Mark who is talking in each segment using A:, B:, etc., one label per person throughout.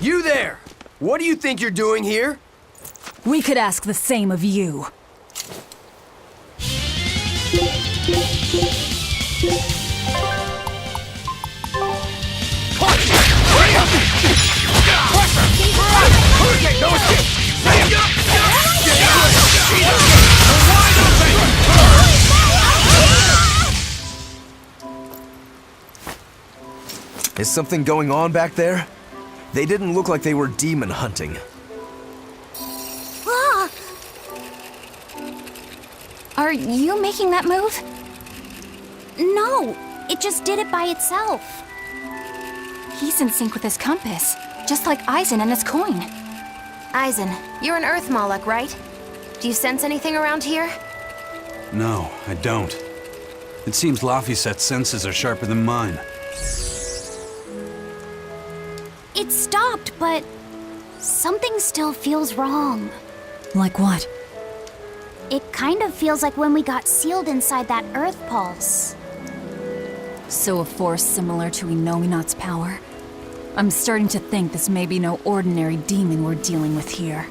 A: You there! What do you think you're doing here?
B: We could ask the same of you.
A: Is something going on back there? They didn't look like they were demon hunting.
C: Ah! Are you making that move? No, it just did it by itself.
B: He's in sync with his compass, just like Eisen and his coin.
C: Eisen, you're an Earth Moloch, right? Do you sense anything around here?
D: No, I don't. It seems Laphicet's senses are sharper than mine.
C: It stopped, but something still feels wrong.
B: Like what?
C: It kind of feels like when we got sealed inside that Earth Pulse.
B: So a force similar to Inominat's power? I'm starting to think this may be no ordinary demon we're dealing with here.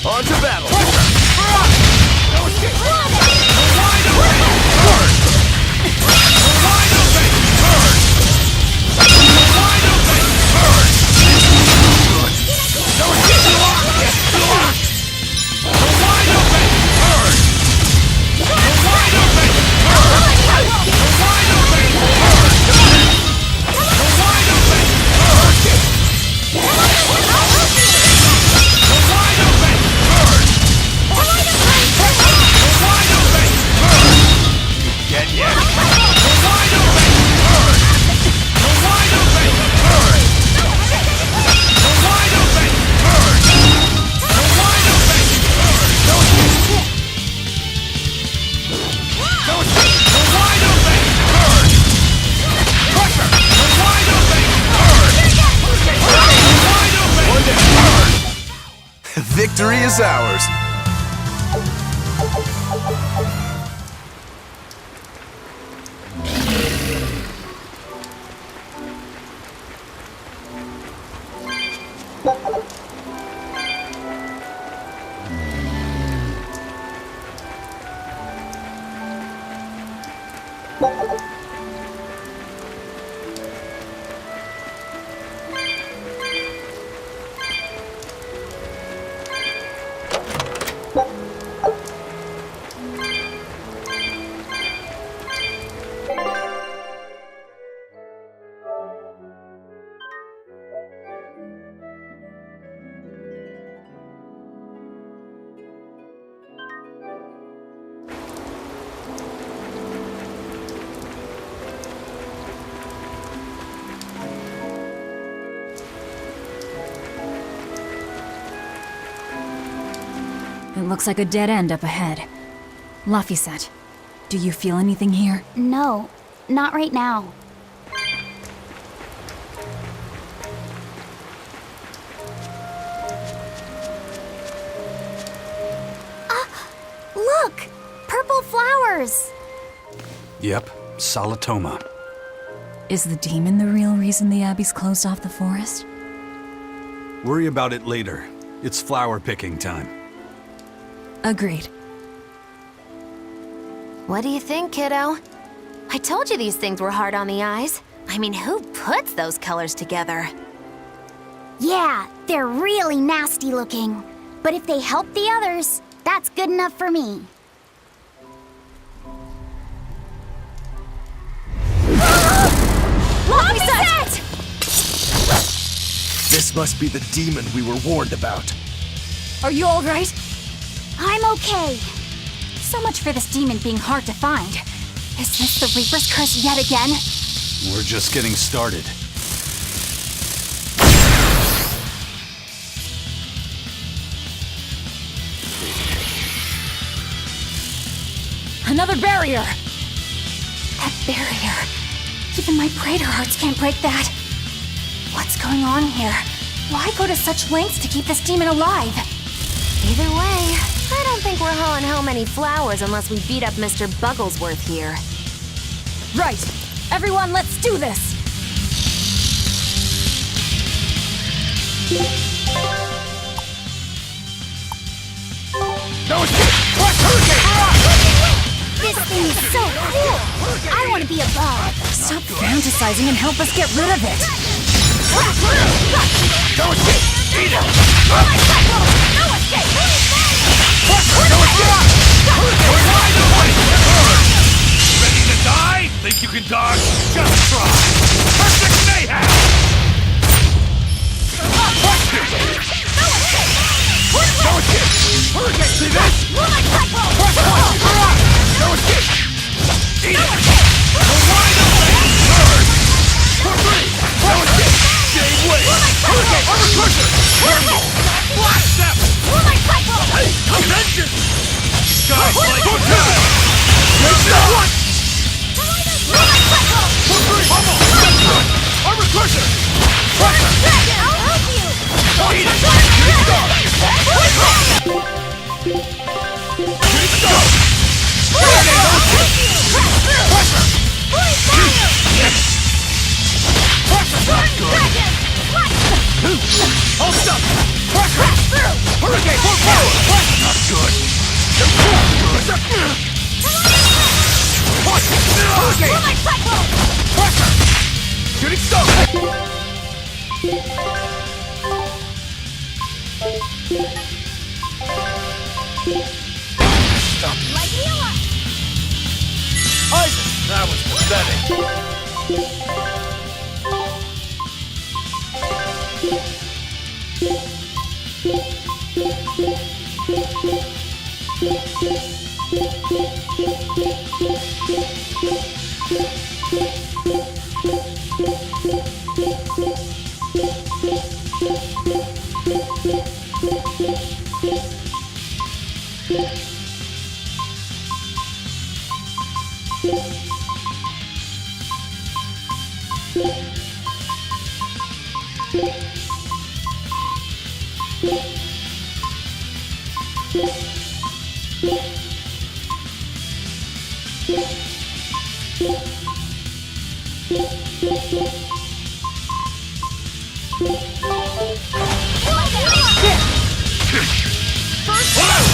A: On to battle! Victory is ours.
B: It looks like a dead end up ahead. Laphicet, do you feel anything here?
C: No, not right now. Look! Purple flowers!
D: Yep, Solitoma.
B: Is the demon the real reason the Abbey's closed off the forest?
D: Worry about it later. It's flower picking time.
B: Agreed.
E: What do you think, kiddo? I told you these things were hard on the eyes. I mean, who puts those colors together?
C: Yeah, they're really nasty looking. But if they help the others, that's good enough for me. Laphicet!
A: This must be the demon we were warned about.
B: Are you alright?
C: I'm okay. So much for this demon being hard to find. Is this the Reaper's curse yet again?
D: We're just getting started.
B: Another barrier!
C: That barrier. Even my praetor hearts can't break that. What's going on here? Why go to such lengths to keep this demon alive?
E: Either way, I don't think we're hauling home any flowers unless we beat up Mr. Bugglesworth here.
B: Right! Everyone, let's do this!
C: This thing is so cool! I want to be above.
B: Stop fantasizing and help us get rid of it!
F: Ready to die? Think you can dodge? Just try! Perfect mayhem! See this? No escape! Eat it! The wide open! Bird! For free! No escape! Same way! Hurricane! Armor crusher! Thermal! Blast step! Hey! Vengeance! Guys like for two! What? For free! Pummel! Death Armor crusher! Crusher!
C: I'll help you!
F: Eat it! Shooting star! Shooting star! Hold stop! Pressure! Hurricane! Full power! Not good! Not good! Hurricane! Pressure! Shooting star! Stop! Isaac! That was pathetic!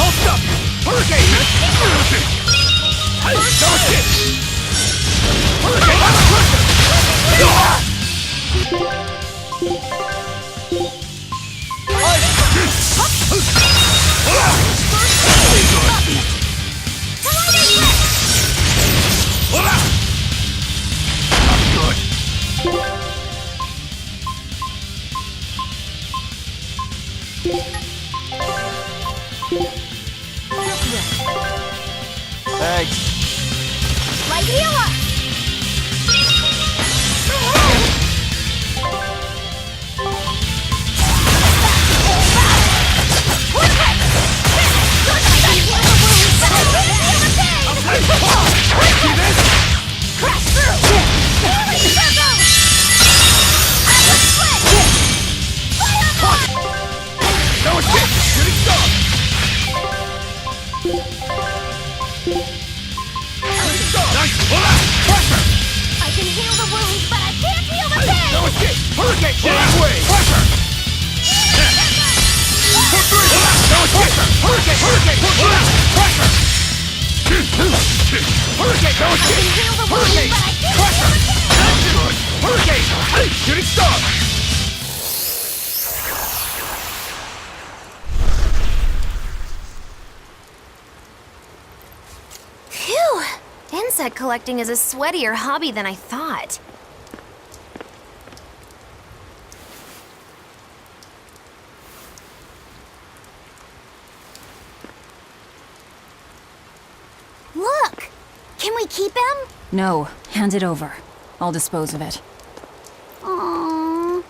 F: Hold up! Hurricane! Hey, no shit! Hurricane! Thanks.
C: Like Hila!
F: Hurricane! Shade wave! Pressure! For three! Now it's pressure! Hurricane! Hurricane! For two! Pressure! Hurricane! Now it's hurricane! Pressure! That's good! Hurricane! Hey! Shooting star!
E: Phew! Insect collecting is a sweatier hobby than I thought.
C: Look! Can we keep him?
B: No, hand it over. I'll dispose of it.
C: Aww.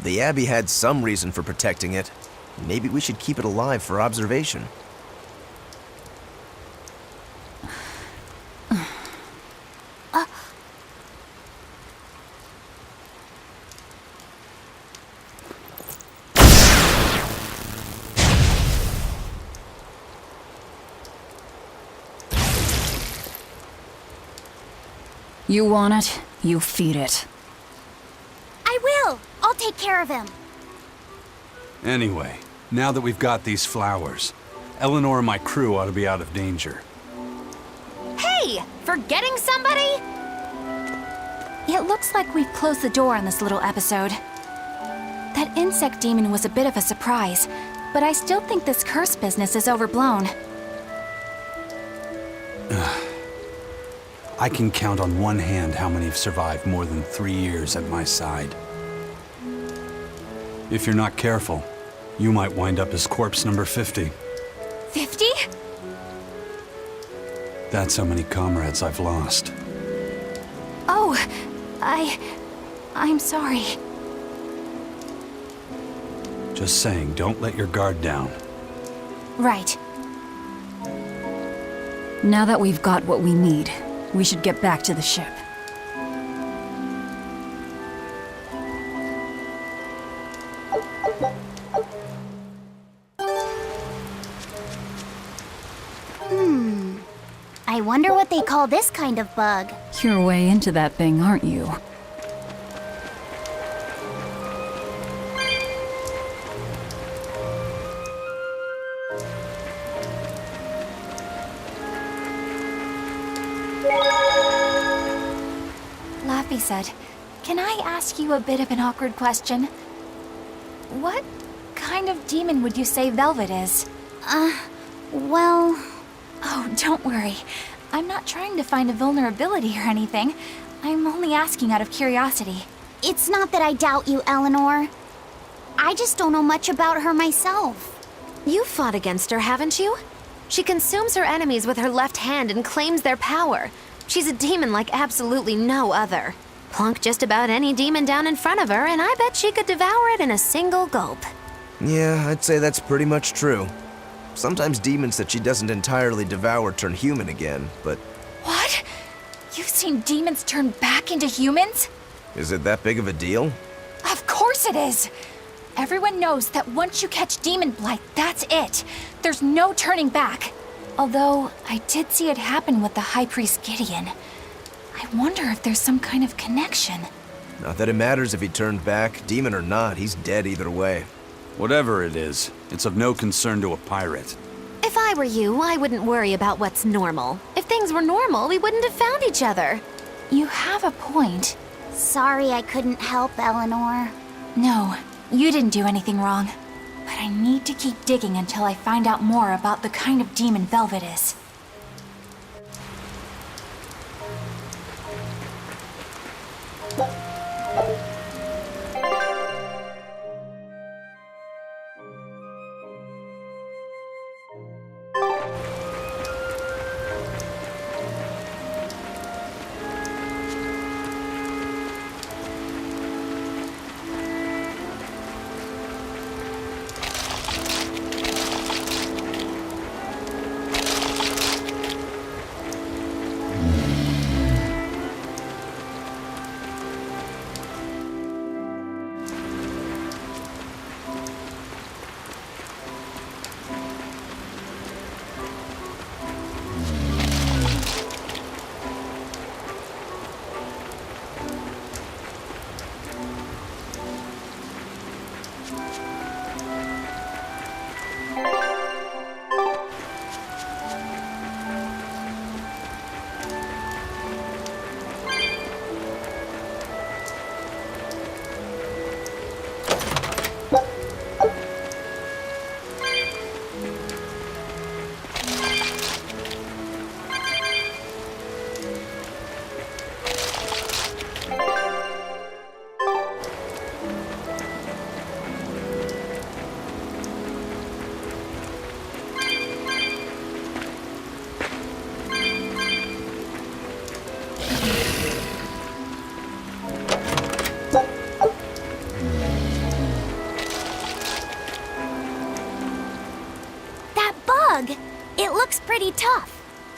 A: The Abbey had some reason for protecting it. Maybe we should keep it alive for observation.
B: You want it, you feed it.
C: I will! I'll take care of him.
D: Anyway, now that we've got these flowers, Eleanor and my crew ought to be out of danger.
E: Hey! Forgetting somebody?
C: It looks like we've closed the door on this little episode. That insect demon was a bit of a surprise, but I still think this curse business is overblown.
D: I can count on one hand how many have survived more than 3 years at my side. If you're not careful, you might wind up as corpse number 50.
C: 50?
D: That's how many comrades I've lost.
C: Oh, I'm sorry.
D: Just saying, don't let your guard down.
C: Right.
B: Now that we've got what we need, we should get back to the ship.
C: I wonder what they call this kind of bug.
B: You're way into that thing, aren't you?
C: Laffy said, "Can I ask you a bit of an awkward question? What kind of demon would you say Velvet is?" Well... Oh, don't worry. I'm not trying to find a vulnerability or anything. I'm only asking out of curiosity.
G: It's not that I doubt you, Eleanor. I just don't know much about her myself.
E: You fought against her, haven't you? She consumes her enemies with her left hand and claims their power. She's a demon like absolutely no other. Plunk just about any demon down in front of her, and I bet she could devour it in a single gulp.
A: Yeah, I'd say that's pretty much true. Sometimes demons that she doesn't entirely devour turn human again, but
C: What? You've seen demons turn back into humans?
A: is it that big of a deal?
C: Of course it is! Everyone knows that once you catch demon blight, that's it. There's no turning back. Although, I did see it happen with the High Priest Gideon. I wonder if there's some kind of connection.
A: Not that it matters if he turned back, demon or not, he's dead either way.
D: Whatever it is, it's of no concern to a pirate.
E: If I were you, I wouldn't worry about what's normal. If things were normal, we wouldn't have found each other.
C: You have a point.
G: Sorry I couldn't help, Eleanor.
C: No, you didn't do anything wrong. But I need to keep digging until I find out more about the kind of demon Velvet is.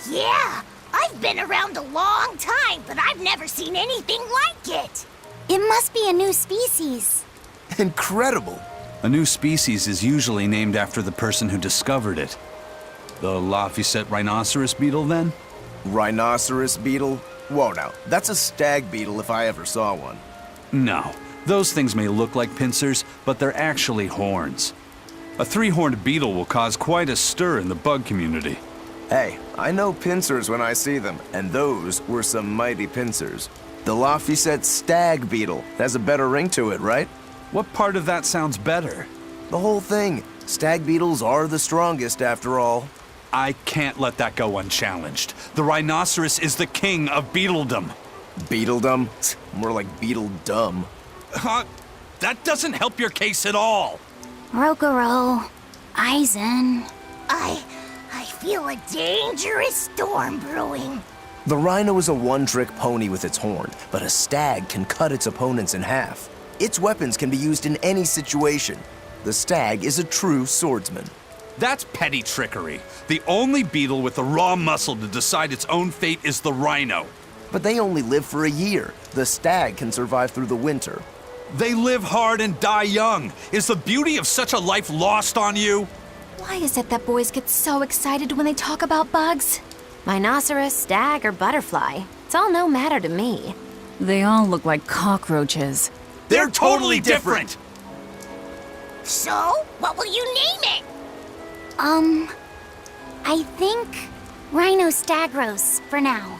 H: Yeah, I've been around a long time, but I've never seen anything like it.
G: It must be a new species.
A: Incredible!
D: A new species is usually named after the person who discovered it. The Laphicet rhinoceros beetle, then?
A: Rhinoceros beetle? Whoa now, that's a stag beetle if I ever saw one.
D: No. Those things may look like pincers, but they're actually horns. A three-horned beetle will cause quite a stir in the bug community.
A: Hey, I know pincers when I see them, and those were some mighty pincers. The Laphicet stag beetle has a better ring to it, right?
D: What part of that sounds better?
A: The whole thing. Stag beetles are the strongest after all.
D: I can't let that go unchallenged. The rhinoceros is the king of beetledom.
A: Beetledom? More like beetle dumb.
D: That doesn't help your case at all.
G: Rokuro, Aizen.
H: I feel a dangerous storm brewing.
A: The rhino is a one-trick pony with its horn, but a stag can cut its opponents in half. Its weapons can be used in any situation. The stag is a true swordsman.
D: That's petty trickery. The only beetle with the raw muscle to decide its own fate is the rhino.
A: But they only live for a year. The stag can survive through the winter.
D: They live hard and die young. Is the beauty of such a life lost on you?
B: Why is it that boys get so excited when they talk about bugs?
E: Rhinoceros, stag, or butterfly. It's all no matter to me.
B: They all look like cockroaches.
D: They're totally different!
H: So, what will you name it?
G: I think Rhinostagros for now.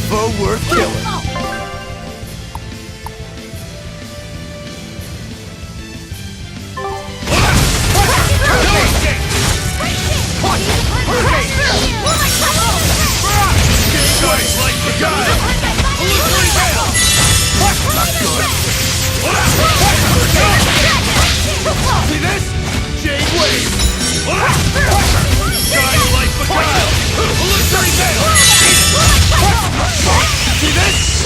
A: Foe worth killing.
F: See this? Jade Wave! Giant like Beguile! Illusory Veil! See this?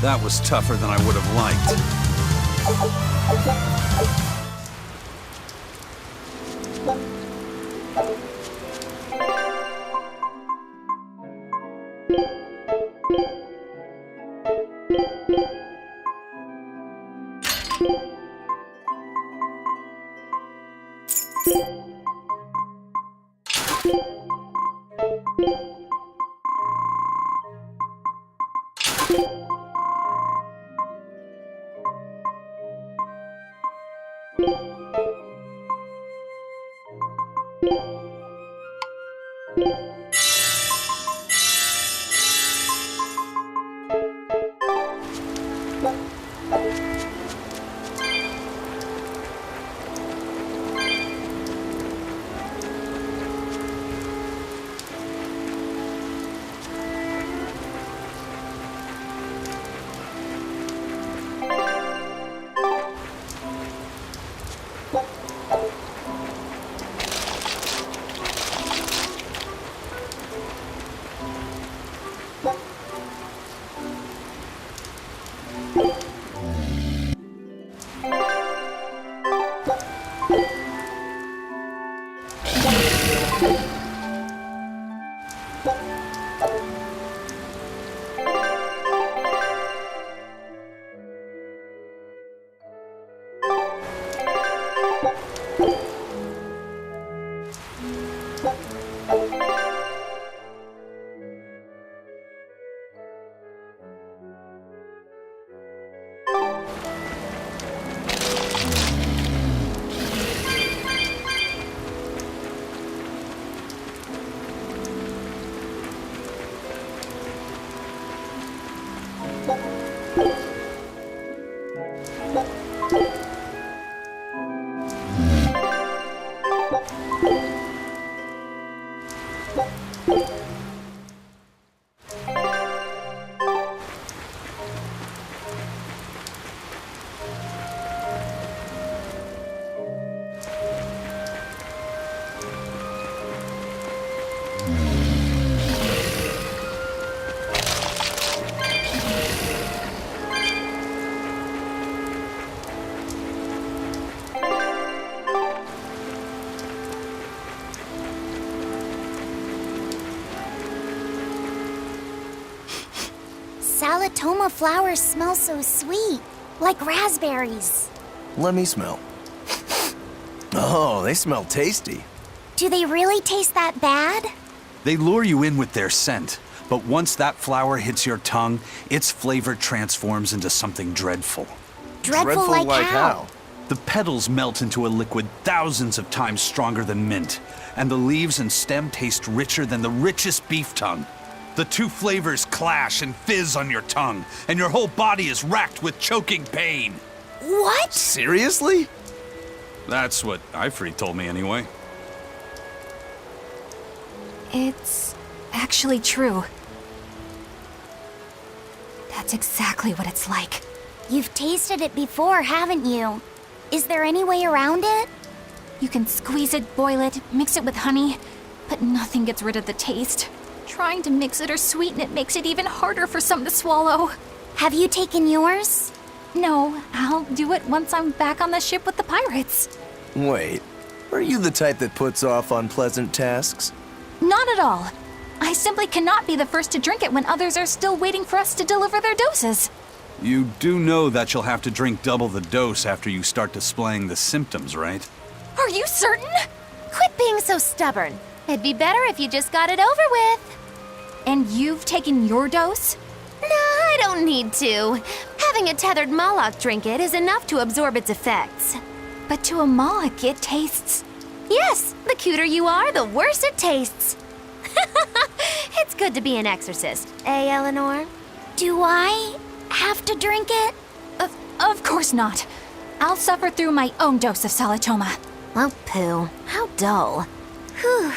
D: That was tougher than I would have liked.
G: Salatoma flowers smell so sweet, like raspberries.
A: Let me smell. Oh, they smell tasty.
G: Do they really taste that bad?
D: They lure you in with their scent, but once that flower hits your tongue, its flavor transforms into something dreadful.
G: Dreadful like how?
D: The petals melt into a liquid thousands of times stronger than mint, and the leaves and stem taste richer than the richest beef tongue. The two flavors clash and fizz on your tongue, and your whole body is racked with choking pain.
G: What?
A: Seriously?
D: That's what Ifrit told me anyway.
B: It's actually true. That's exactly what it's like.
G: You've tasted it before, haven't you? Is there any way around it?
B: You can squeeze it, boil it, mix it with honey, but nothing gets rid of the taste. Trying to mix it or sweeten it makes it even harder for some to swallow.
G: Have you taken yours?
B: No, I'll do it once I'm back on the ship with the pirates.
A: Wait, are you the type that puts off unpleasant tasks?
B: Not at all. I simply cannot be the first to drink it when others are still waiting for us to deliver their doses.
D: You do know that you'll have to drink double the dose after you start displaying the symptoms, right?
B: Are you certain?
E: Quit being so stubborn. It'd be better if you just got it over with.
B: And you've taken your dose?
E: No, I don't need to. Having a tethered Moloch drink it is enough to absorb its effects.
B: But to a Moloch, it tastes...
E: Yes, the cuter you are, the worse it tastes. It's good to be an exorcist, eh, Eleanor?
G: Do I have to drink it?
B: Of course not. I'll suffer through my own dose of Salatoma.
E: Oh, pooh. How dull. Whew.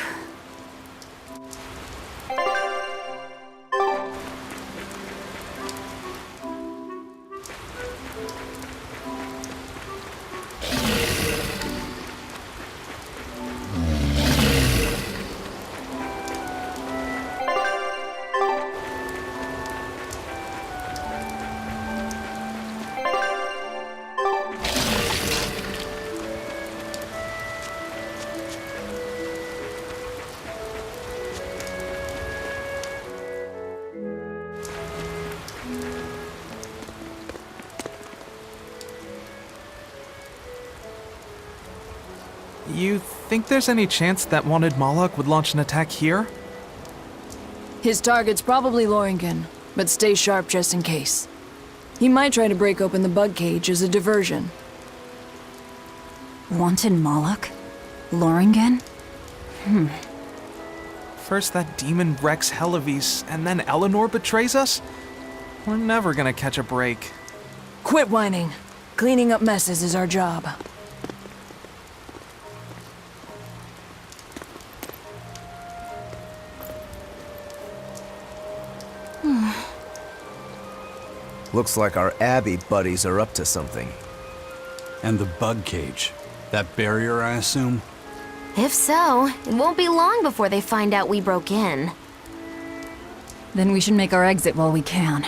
I: You think there's any chance that wanted Moloch would launch an attack here?
J: His target's probably Loringen, but stay sharp just in case. He might try to break open the bug cage as a diversion.
B: Wanted Moloch? Loringen?
I: First that demon Rex Helevis, and then Eleanor betrays us? We're never gonna catch a break.
J: Quit whining. Cleaning up messes is our job.
A: Looks like our Abbey buddies are up to something.
D: And the bug cage. That barrier, I assume?
E: If so, it won't be long before they find out we broke in.
B: Then we should make our exit while we can.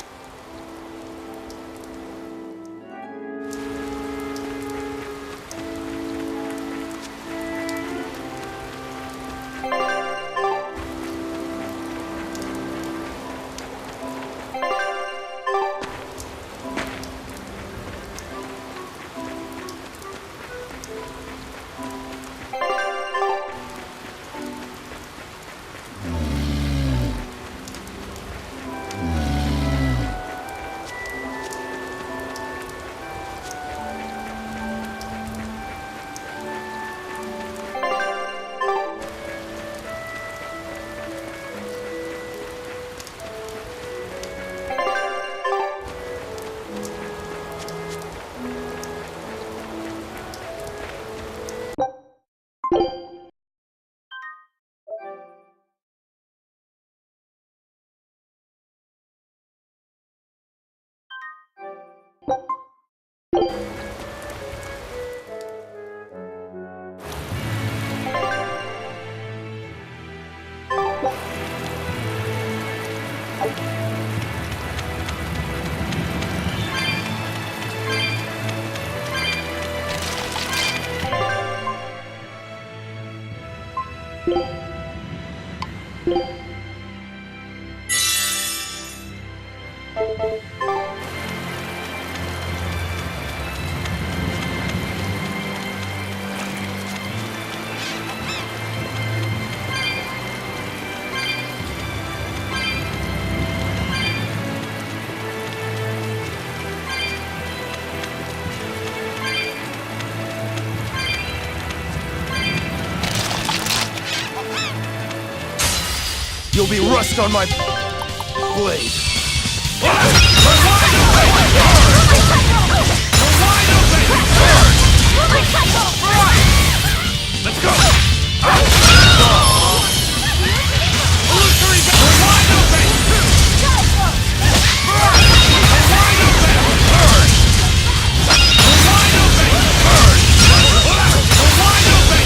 A: You'll be rust on my blade.
F: Let's go! Illusory We're wide open! We're wide open! We're wide open! We're wide open!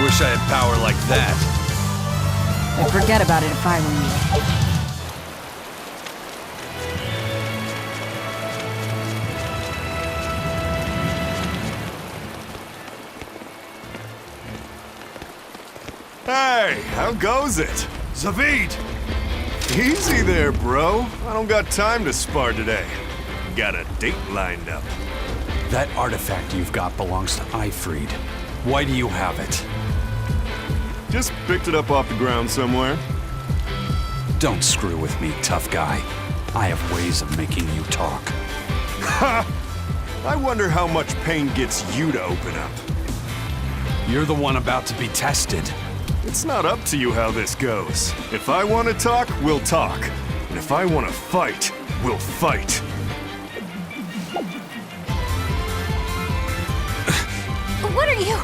F: Wish I had power like that.
B: I'd forget about it if I were you.
K: Hey, how goes it?
F: Zavid!
K: Easy there, bro. I don't got time to spar today. Got a date lined up.
D: That artifact you've got belongs to Ifried. Why do you have it?
K: Just picked it up off the ground somewhere.
D: Don't screw with me, tough guy. I have ways of making you talk.
K: Ha! I wonder how much pain gets you to open up.
D: You're the one about to be tested.
K: It's not up to you how this goes. If I want to talk, we'll talk. And if I want to fight, we'll fight.
B: What are you?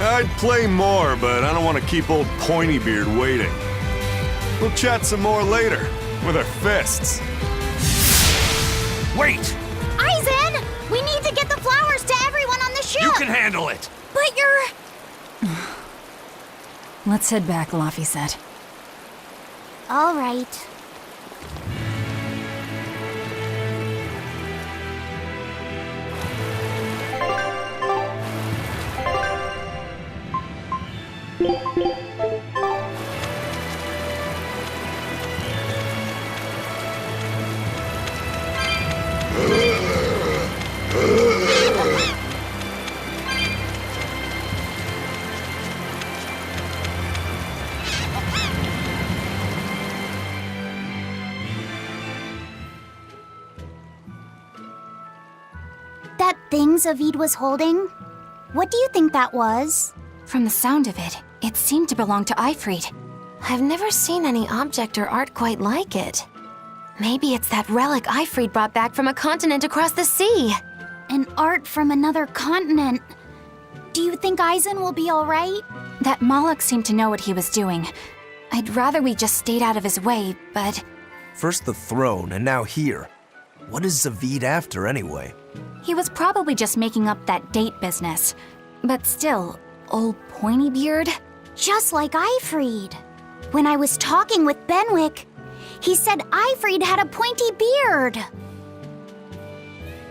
K: I'd play more, but I don't want to keep old Pointybeard waiting. We'll chat some more later, with our fists.
D: Wait!
G: Aizen! We need to get the flowers to everyone on the ship!
D: You can handle it!
G: But you're...
J: Let's head back, Laffy said.
G: All right. That thing Zavid was holding? What do you think that was?
B: From the sound of it, it seemed to belong to Ifrit.
E: I've never seen any object or art quite like it. Maybe it's that relic Ifrit brought back from a continent across the sea.
G: An art from another continent. Do you think Aizen will be all right?
B: That Moloch seemed to know what he was doing. I'd rather we just stayed out of his way, but...
A: First the throne, and now here. What is Zavid after, anyway?
B: He was probably just making up that date business. But still, old Pointybeard?
G: Just like Ifrit. When I was talking with Benwick, he said Ifrit had a pointy beard.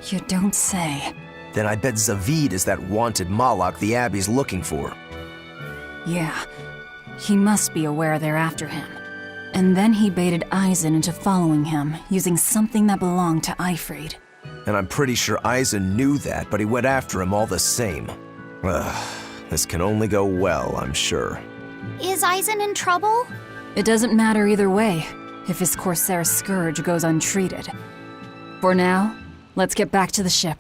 J: You don't say.
A: Then I bet Zavid is that wanted Moloch the Abbey's looking for.
J: Yeah. He must be aware they're after him. And then he baited Aizen into following him, using something that belonged to Ifrit.
A: And I'm pretty sure Aizen knew that, but he went after him all the same. Ugh, this can only go well, I'm sure.
G: Is Aizen in trouble?
J: It doesn't matter either way, if his Corsair scourge goes untreated. For now, let's get back to the ship.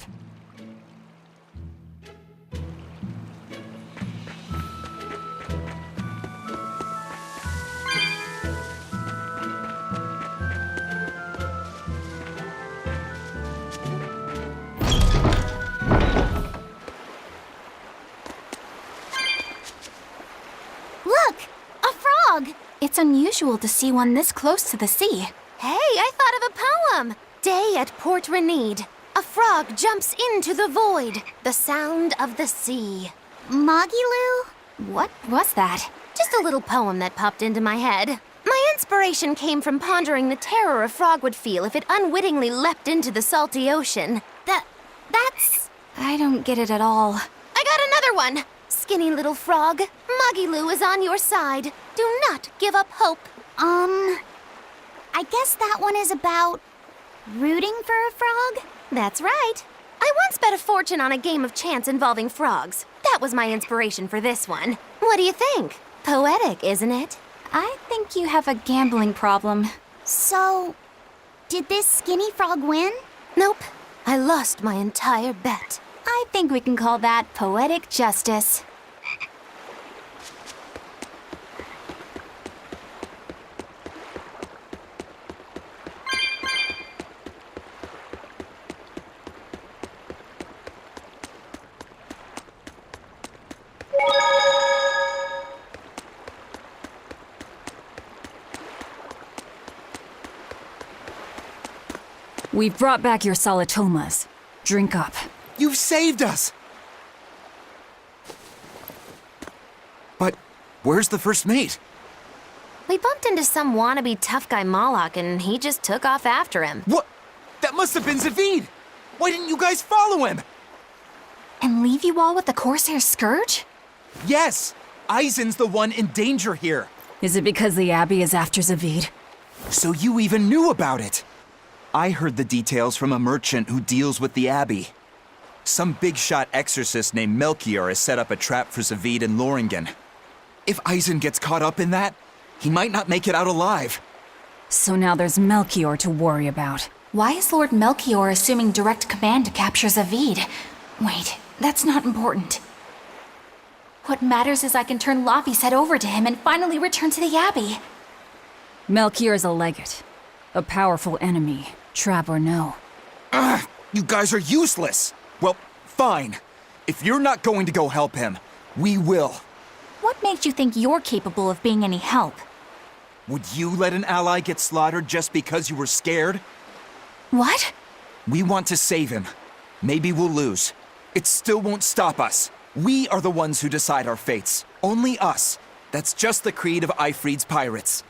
G: Look! A frog!
B: It's unusual to see one this close to the sea.
E: Hey, I thought of a poem! Day at Port Renede. A frog jumps into the void. The sound of the sea.
G: Magilu?
B: What was that?
E: Just a little poem that popped into my head. My inspiration came from pondering the terror a frog would feel if it unwittingly leapt into the salty ocean.
G: That's...
B: I don't get it at all.
E: I got another one! Skinny little frog, Magilu is on your side. Do not give up hope.
G: I guess that one is about... rooting for a frog?
E: That's right. I once bet a fortune on a game of chance involving frogs. That was my inspiration for this one. What do you think? Poetic, isn't it?
B: I think you have a gambling problem.
G: So... did this skinny frog win?
E: Nope. I lost my entire bet.
B: I think we can call that poetic justice.
J: We've brought back your solitomas. Drink up.
L: You've saved us! But where's the first mate?
E: We bumped into some wannabe tough guy Moloch and he just took off after him.
L: What? That must have been Zavid! Why didn't you guys follow him?
B: And leave you all with the Corsair Scourge?
L: Yes! Aizen's the one in danger here.
J: Is it because the Abbey is after Zavid?
L: So you even knew about it? I heard the details from a merchant who deals with the Abbey. Some big-shot exorcist named Melchior has set up a trap for Zavid and Loringen. If Aizen gets caught up in that, he might not make it out alive.
J: So now there's Melchior to worry about.
B: Why is Lord Melchior assuming direct command to capture Zavid? Wait, that's not important. What matters is I can turn Laffy's head over to him and finally return to the Abbey.
J: Melchior is a legate. A powerful enemy, trap or no.
L: You guys are useless! Well, fine. If you're not going to go help him, we will.
B: What makes you think you're capable of being any help?
L: Would you let an ally get slaughtered just because you were scared?
B: What?
L: We want to save him. Maybe we'll lose. It still won't stop us. We are the ones who decide our fates. Only us. That's just the creed of Eifried's pirates.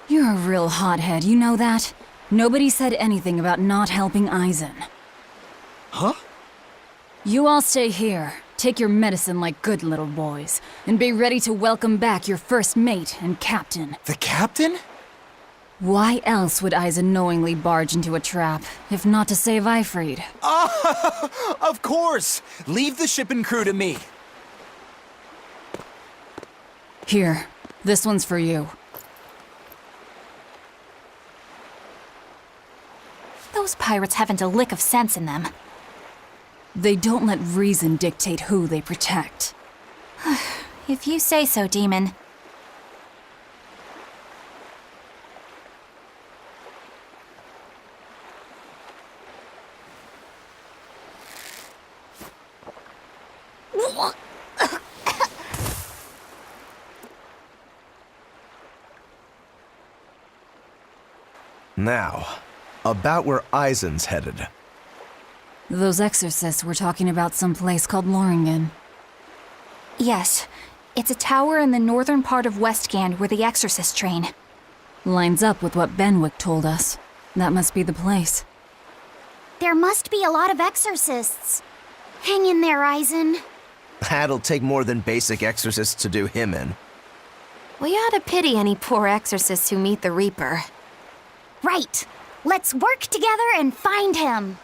J: You're a real hothead, you know that? Nobody said anything about not helping Eisen.
L: Huh?
J: You all stay here, take your medicine like good little boys, and be ready to welcome back your first mate and captain.
L: The captain?
J: Why else would Eisen knowingly barge into a trap, if not to save Eifried?
L: Of course! Leave the ship and crew to me.
J: Here, this one's for you.
B: Those pirates haven't a lick of sense in them.
J: They don't let reason dictate who they protect.
B: If you say so, Demon.
A: Now, about where Eisen's headed.
J: Those exorcists were talking about some place called Loringen.
B: Yes, it's a tower in the northern part of Westgand where the exorcists train.
J: Lines up with what Benwick told us. That must be the place.
G: There must be a lot of exorcists. Hang in there, Eisen.
A: That'll take more than basic exorcists to do him in.
E: We ought to pity any poor exorcists who meet the Reaper.
G: Right. Let's work together and find him.